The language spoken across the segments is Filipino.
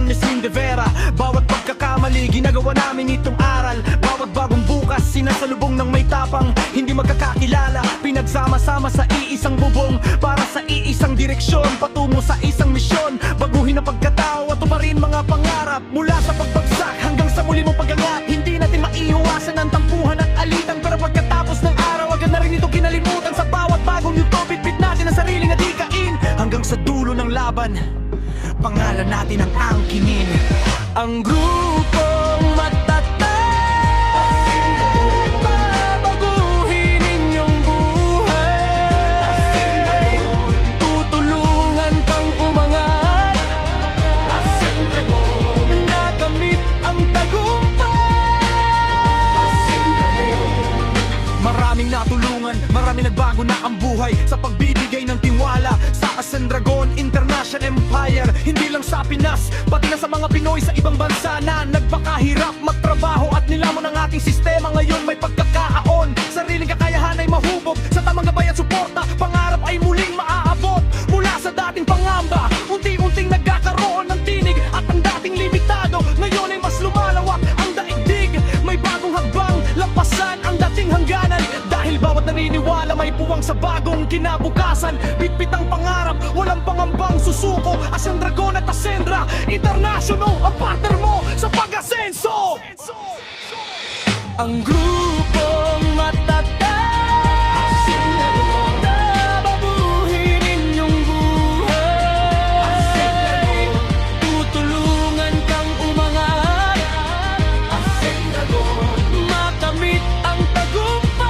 Miss Lindevera. Bawat pagkakamali, ginagawa namin itong aral. Bawat bagong bukas, sinasalubong ng may tapang. Hindi magkakakilala, pinagsama-sama sa iisang bubong. Para sa iisang direksyon, patungo sa isang misyon. Baguhin ang pagkatao at tuparin mga pangarap. Mula sa pagbagsak hanggang sa muli mong pag-angat. Hindi natin maiiwasan ang tampuhan at alitan, pero pagkatapos ng araw, agad na rin ito kinalimutan. Sa bawat bagong yuto, bitbit natin ang sariling adikain. Hanggang sa dulo ng laban, pangalan natin ang angkinin. Ang grupong matatag, babaguhin inyong buhay. Tutulungan kang umangat, nakamit ang tagumpay. Maraming natulungan, maraming nagbago na ang buhay sa pagbibigay ng tiwala sa Asendragon International Empire. Hindi lang sa Pinas, pati na sa mga Pinoy sa ibang bansa na nagpakahirap magtrabaho at nilamon ang ating sistema. Ngayon may pagkakaon, sariling kakayahan ay mahubog. Sa tamang gabay at suporta, pangarap ay muling maaabot. Mula sa dating pangamba, unti-unting nagkakaroon ng tinig. At ang dating limitado, ngayon ay mas lumalawak ang daigdig. May bagong hakbang, lampasan ang dating hangganan. Dahil bawat naniniwala may puwang sa bagong kinabukasan. Bitbit ang pangarap, walang pangambang susuko. Asendragon at Asendra International ang partner mo sa pag-asenso. Ang grupong matatag, babaguhin inyong buhay. Tutulungan kang umangat, makamit ang tagumpay.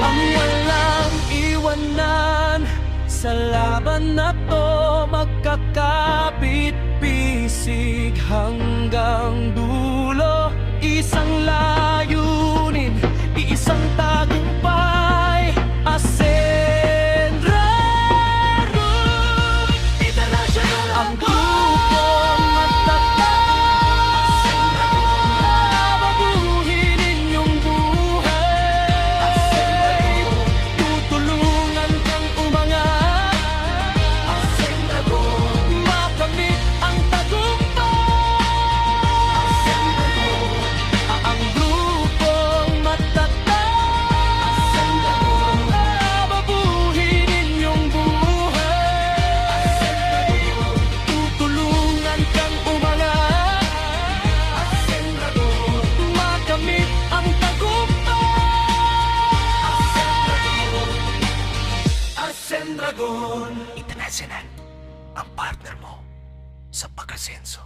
Ang walang iwanan sa laban na to, magkakapit-bisig hanggang dulo. Isang layunin, isang tagumpay. Asendra Group International, ang grupong matatag, babaguhin inyong buhay. Tutulungan kang umangat, makamit ang tagumpay. Ang grupong matatag, babaguhin inyong buhay. Tutulungan kang umangat, makamit ang tagumpay. Asendragon International, ang partner mo sa pag-asenso.